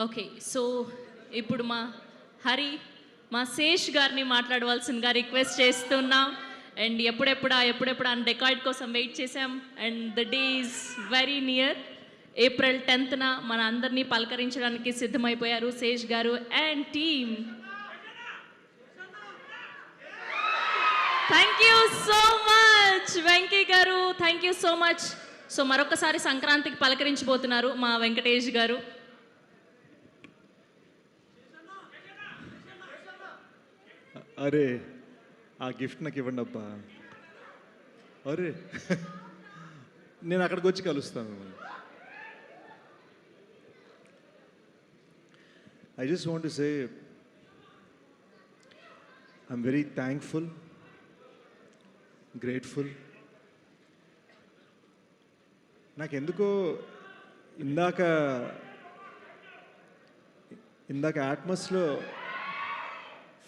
Okay. So, ఇప్పుడు హరి, మా శేష్ గారిని మాట్లాడవలసిందిగా రిక్వెస్ట్ చేస్తున్నాం. అండ్ ఎప్పుడెప్పుడా అని రికార్డ్ కోసం వెయిట్ చేసాం. And the day is very near. April 10న మన అందరినీ పలకరించడానికి సిద్ధమైపోయారు Sesh garu and team. Thank you so much Venky garu, thank you so much. So మరొకసారి సంక్రాంతికి పలకరించబోతున్నారు మా వెంకటేష్ గారు. అరే ఆ గిఫ్ట్ నాకు ఇవ్వండి అబ్బా. అరే నేను అక్కడికి వచ్చి కలుస్తాను. I just want to say I'm very thankful, grateful. నాకెందుకో ఇందాక ఆట్మస్లో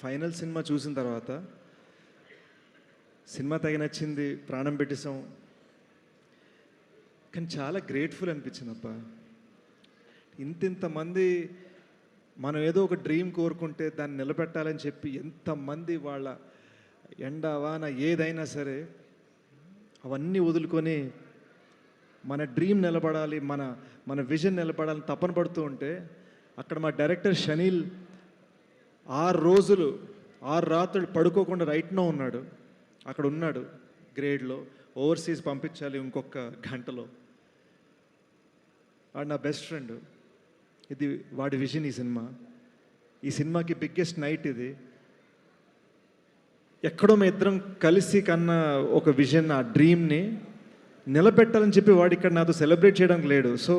ఫైనల్ సినిమా చూసిన తర్వాత సినిమా తెగ నచ్చింది, ప్రాణం పెట్టేసాం. కానీ చాలా గ్రేట్ఫుల్ అనిపించింది అబ్బా. ఇంతమంది మనం ఏదో ఒక డ్రీమ్ కోరుకుంటే దాన్ని నిలబెట్టాలని చెప్పి ఎంతమంది వాళ్ళ ఎండ వాన ఏదైనా సరే అవన్నీ వదులుకొని మన డ్రీమ్ నిలబడాలి, మన విజన్ నిలబడాలని తపన పడుతూ ఉంటే అక్కడ మా డైరెక్టర్ షనీల్ 6 రాత్రులు పడుకోకుండా రైట్నో ఉన్నాడు. అక్కడ ఉన్నాడు గ్రేడ్లో. ఓవర్సీస్ పంపించాలి ఇంకొక గంటలో. వాడు నా బెస్ట్ ఫ్రెండ్. ఇది వాడి విజన్. ఈ సినిమాకి బిగ్గెస్ట్ నైట్ ఇది. ఎక్కడో మేము ఇద్దరం కలిసి కన్నా ఒక విజన్, ఆ డ్రీమ్ని నిలబెట్టాలని చెప్పి వాడు ఇక్కడ నాతో సెలబ్రేట్ చేయడానికి లేడు. సో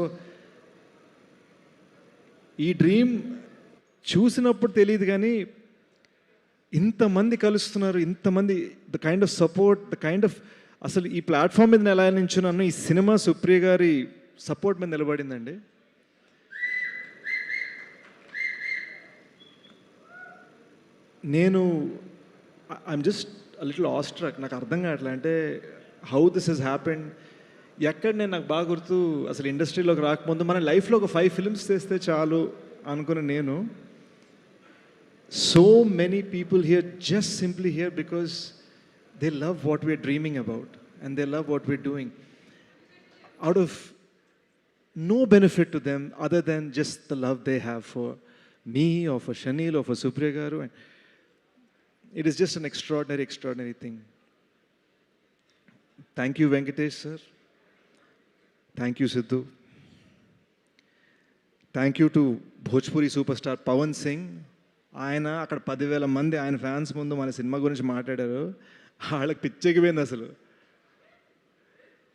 ఈ డ్రీమ్ చూసినప్పుడు తెలియదు, కానీ ఇంతమంది కలుస్తున్నారు, ఇంతమంది the kind of support, the kind of అసలు ఈ ప్లాట్ఫామ్ మీద ఎలా నించున్నాను, ఈ సినిమా సుప్రియ గారి సపోర్ట్ మీద నిలబడిందండి. నేను ఐఎమ్ జస్ట్ లిటిల్ ఆస్ట్రక్. నాకు అర్థం కావట్లే అంటే హౌ దిస్ హెస్ హ్యాపెండ్. ఎక్కడ నాకు బాగా గుర్తు, అసలు ఇండస్ట్రీలోకి రాకముందు మన లైఫ్లో ఒక 5 ఫిల్మ్స్ చేస్తే చాలు అనుకున్న నేను, so many people here just simply here because they love what we're dreaming about and they love what we're doing out of no benefit to them other than just the love they have for me or for Shanil or for Supriya Garu. And it is just an extraordinary thing. Thank you Venkatesh sir, thank you Sidhu, thank you to Bhojpuri superstar Pawan Singh. ఆయన అక్కడ 10,000 మంది ఆయన fans ముందు మన cinema గురించి మాట్లాడారు. వాళ్ళకి పిచ్చెక్కిపోయింది. అసలు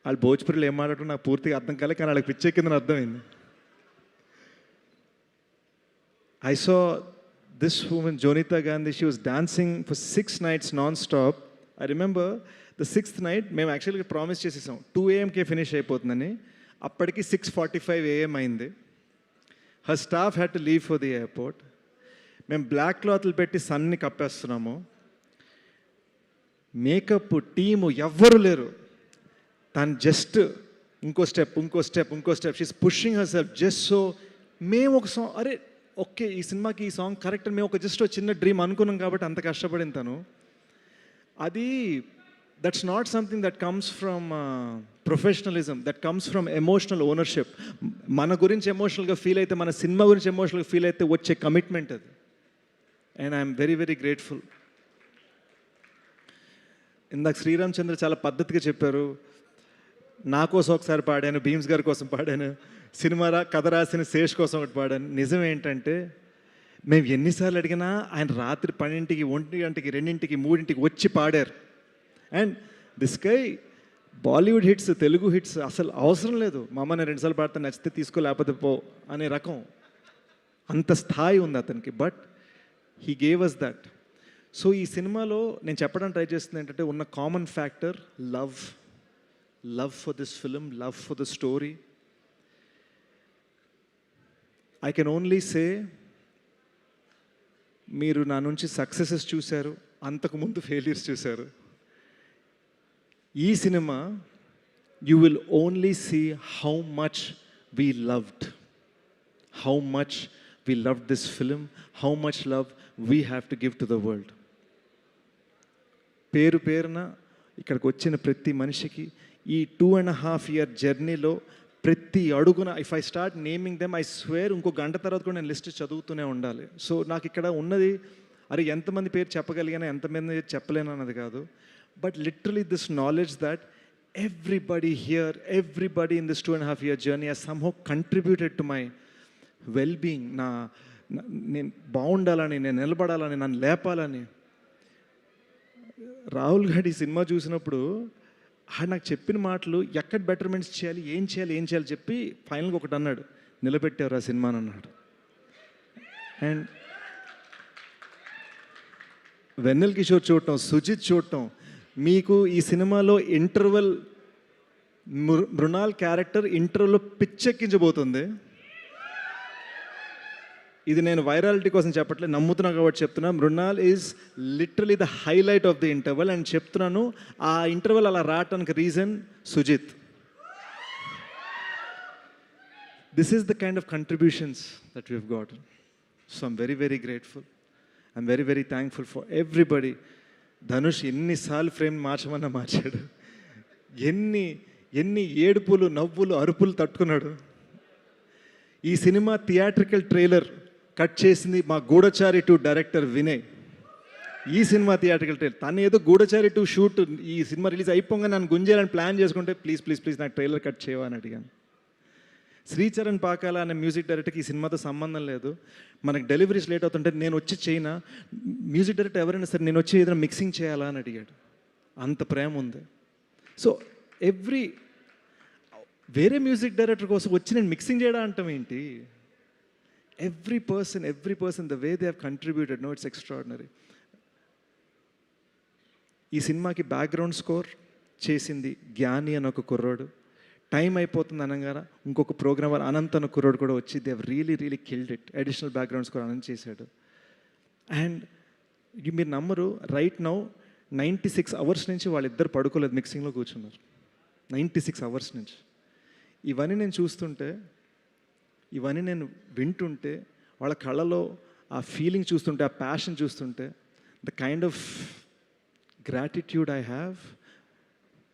వాళ్ళు భోజ్పురిలో ఏం మాట్లాడటం నాకు పూర్తిగా అర్థం కాలే, కానీ వాళ్ళకి పిచ్చెక్కిందని అర్థమైంది. I saw this woman Jonita Gandhi, she was dancing for 6 nights non stop. I remember the 6th night మేము యాక్చువల్గా ప్రామిస్ చేసేసాం 2 AM ఫినిష్ అయిపోతుందని. అప్పటికి 6:45 AM అయింది. Her staff had to leave for the airport. మేము బ్లాక్ క్లాత్లు పెట్టి సన్ని కప్పేస్తున్నాము. మేకప్ టీము ఎవ్వరు లేరు. తను జస్ట్ ఇంకో step she's pushing her self just so. మేము ఒక సాంగ్, అరే ఓకే ఈ సినిమాకి ఈ సాంగ్ కరెక్ట్ అని మేము ఒక జస్ట్ చిన్న డ్రీమ్ అనుకున్నాం కాబట్టి అంత కష్టపడిన తను. అది that's not something that comes from professionalism, that comes from emotional ownership. మన గురించి ఎమోషనల్గా ఫీల్ అయితే, మన సినిమా గురించి ఎమోషనల్గా ఫీల్ అయితే వచ్చే కమిట్మెంట్ అది. And I'm very grateful. ఇందాక శ్రీరామ్ చంద్ర చాలా పద్ధతిగా చెప్పారు. నా కోసం ఒకసారి పాడాను, భీమ్స్ గారి కోసం పాడాను, సినిమా కథ రాసిన శేష్ కోసం ఒకటి పాడాను. నిజం ఏంటంటే మేము ఎన్నిసార్లు అడిగినా ఆయన రాత్రి 12కి, 1 గంటకి, 2కి, 3కి వచ్చి పాడారు. And this guy Bollywood hits, Telugu hits అసలు అవసరం లేదు. మా అమ్మ నేను 2 సార్లు పాడితే నచ్చితే తీసుకో లేకపోతే పో అనే రకం, అంత స్థాయి ఉంది అతనికి. But he gave us that. So ఈ సినిమాలో నేను చెప్పడానికి ట్రై చేస్తుంది ఏంటంటే ఉన్న common factor love for this film, love for the story. I can only say మీరు నా నుంచి సక్సెసెస్ చూశారు, అంతకుముందు ఫెయిల్యూర్స్ చూశారు. ఈ సినిమా you will only see how much we loved, how much we loved this film, how much love we have to give to the world. పేరు పేరున ఇక్కడికి వచ్చిన ప్రతి మనిషికి ఈ 2.5 year జర్నీలో ప్రతి అడుగున if I start naming them I swear ఇంకో గంట తర్వాత కూడా నేను లిస్ట్ చదువుతూనే ఉండాలి. సో నాకు ఇక్కడ ఉన్నది అరే ఎంతమంది పేరు చెప్పగలిగానో ఎంతమంది చెప్పలేను అన్నది కాదు, but literally this knowledge that everybody here, everybody in this 2.5 year journey has somehow contributed to my wellbeing. నేను బాగుండాలని, నేను నిలబడాలని, నన్ను లేపాలని. రాహుల్ గారి సినిమా చూసినప్పుడు నాకు చెప్పిన మాటలు ఎక్కడ బెటర్మెంట్స్ చేయాలి, ఏం చేయాలి చెప్పి ఫైనల్గా ఒకటి అన్నాడు, నిలబెట్టారు ఆ సినిమాని అన్నాడు. అండ్ వెన్నెల కిషోర్ చూడటం, సుజిత్ చూడటం, మీకు ఈ సినిమాలో ఇంటర్వెల్ మృణాల్ క్యారెక్టర్ ఇంటర్వెల్లో పిచ్చెక్కించబోతుంది. ఇది నేను వైరాలిటీ కోసం చెప్పట్లేదు, నమ్ముతున్నా కాబట్టి చెప్తున్నా. Mrunal is literally the highlight of the interval. And చెప్తున్నాను, ఆ ఇంటర్వెల్ అలా రావటానికి reason Sujith. This is the kind of contributions that we have gotten. So I'm very very grateful. I'm very very thankful for everybody. Dhanush ఎన్నిసార్లు frame మార్చమన్నా మార్చాడు, ఎన్ని ఏడుపులు, నవ్వులు, అరుపులు తట్టుకున్నాడు. ఈ సినిమా థియేట్రికల్ ట్రైలర్ కట్ చేసింది మా గూఢచారి 2 డైరెక్టర్ వినయ్. ఈ సినిమా థియేట్రికల్ ట్రైలర్ తను ఏదో గూఢచారి 2 షూట్ ఈ సినిమా రిలీజ్ అయిపోగా నన్ను గుంజేయాలని ప్లాన్ చేసుకుంటే ప్లీజ్ నాకు ట్రైలర్ కట్ చేయవా అని అడిగాను. శ్రీచరణ్ పాకాల అనే మ్యూజిక్ డైరెక్టర్కి ఈ సినిమాతో సంబంధం లేదు. మనకు డెలివరీస్ లేట్ అవుతుంటే నేను వచ్చి చేయనా, మ్యూజిక్ డైరెక్టర్ ఎవరైనా సరే నేను వచ్చి ఏదైనా మిక్సింగ్ చేయాలా అని అడిగాడు. అంత ప్రేమ ఉంది. సో వేరే మ్యూజిక్ డైరెక్టర్ కోసం వచ్చి నేను మిక్సింగ్ చేయడం అంటాం ఏంటి? Every person the way they have contributed, no it's extraordinary. ఈ సినిమాకి బ్యాక్గ్రౌండ్ స్కోర్ చేసింది జ్ఞాని అని ఒక కుర్రోడు. టైం అయిపోతుంది అనగానే ఇంకొక ప్రోగ్రామర్ అనంత్ అన్న కుర్రోడు కూడా వచ్చి they have really killed it. Additional background score Anant చేశాడు. అండ్ మీరు నమ్మరు, రైట్ నౌ 96 hours నుంచి వాళ్ళిద్దరు పడుకోలేదు, మిక్సింగ్లో కూర్చున్నారు. 96 hours నుంచి. ఇవన్నీ నేను చూస్తుంటే, ఇవన్నీ నేను వింటుంటే, వాళ్ళ కళ్ళలో ఆ ఫీలింగ్ చూస్తుంటే, ఆ ప్యాషన్ చూస్తుంటే, the kind of gratitude I have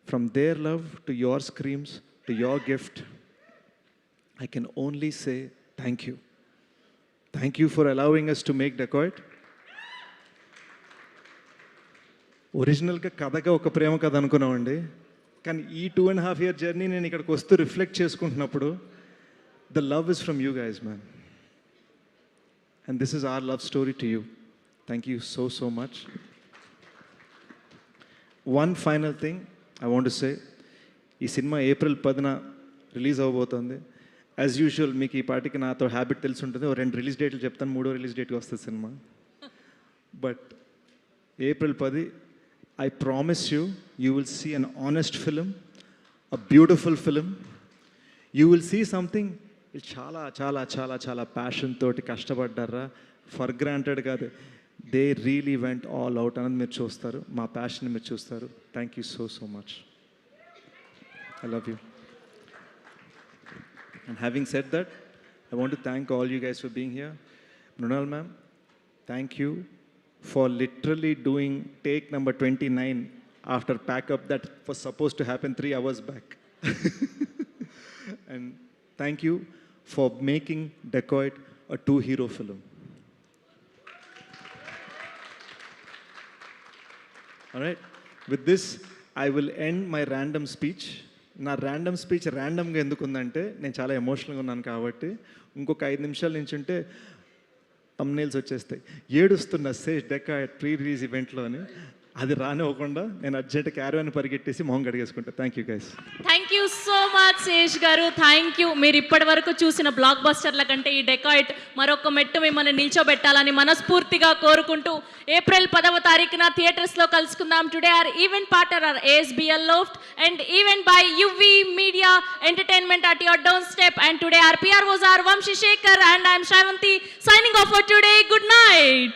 from there love to your screams to your gift, I can only say thank you. Thank you for allowing us to make Dacoit. ఒరిజినల్గా కథగా ఒక ప్రేమ కథ అనుకున్నామండి, కానీ ఈ 2.5 year జర్నీ నేను ఇక్కడికి వస్తూ రిఫ్లెక్ట్ చేసుకుంటున్నప్పుడు the love is from you guys man, and this is our love story to you. Thank you so much. One final thing I want to say, ఈ సినిమా April 10న release అవ్వబోతుంది. As usual మీకు ఈ పాటికి నాతో habit తెలిసి ఉంటుంది, 2 release డేట్లు చెప్తాను, 3వ రిలీజ్ డేట్కి వస్తుంది cinema. But April 10, I promise you will see an honest film, a beautiful film. You will see something చాలా ప్యాషన్ తోటి కష్టపడ్డారా, ఫర్ గ్రాంటెడ్ కాదు, they really went all out అనేది మీరు చూస్తారు, మా ప్యాషన్ మీరు చూస్తారు. Thank you so much. I love you. And having said that, I want to thank all you guys for being here. Mrunal ma'am, thank you for literally doing take number 29 after pack up that was supposed to happen 3 hours back. And thank you for making Dacoit a 2-hero film. All right, with this I will end my random speech. నా random speech ర్యాండమ్గా ఎందుకు ఉందంటే నేను చాలా ఎమోషనల్గా ఉన్నాను కాబట్టి. ఇంకొక 5 నిమిషాలు నుంచి ఉంటే తమ్నైల్స్ వచ్చేస్తాయి, ఏడుస్తున్న సేష్ డెకాయిట్ ప్రీ రిలీజ్ ఈవెంట్లో అని. అది రానివ్వకుండా నేను అర్జెంట్ క్యారవాన్ పరిగెట్టేసి మొహం కడిగేసుకుంటా. Thank you guys. Thank you so much Sesh garu, thank you. మీరు ఇప్పటి వరకు చూసిన బ్లాక్ బస్టర్ల కంటే ఈ డెకాయిట్ మరొక మెట్టు మిమ్మల్ని నిల్చోబెట్టాలని మనస్ఫూర్తిగా కోరుకుంటూ April 10న థియేటర్స్లో కలుసుకుందాం. Today our event partner our ASBL Loft and event by UV Media Entertainment at your doorstep. And today our PROs are Vamshi Shekhar and I am Shravanti signing off for today. Good night.